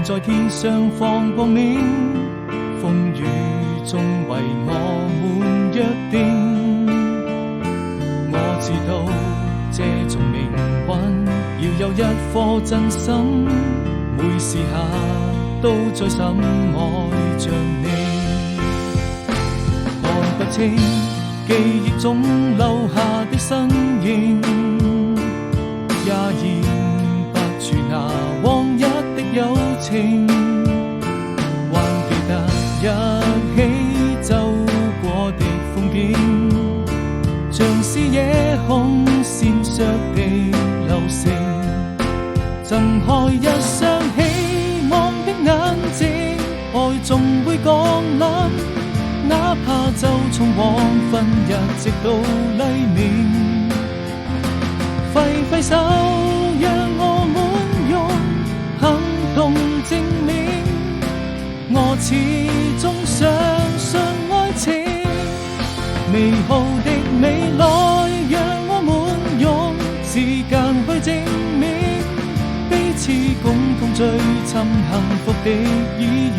還在天上放光明，風雨中為我們約定。我知道這種命運要有一顆真心，每時刻都在深愛着你。看不清記憶中留下的身影，也驗不出那往日的友情，還記得一起走過的風景，像是夜空閃爍的流星，睜開一雙希望的眼睛，愛總會降臨，哪怕就從黃昏一直到黎明。揮揮手，讓我們用行動證明，我始終相信愛情。美好的未來，讓我們用時間去證明，彼此共同追尋幸福的意義。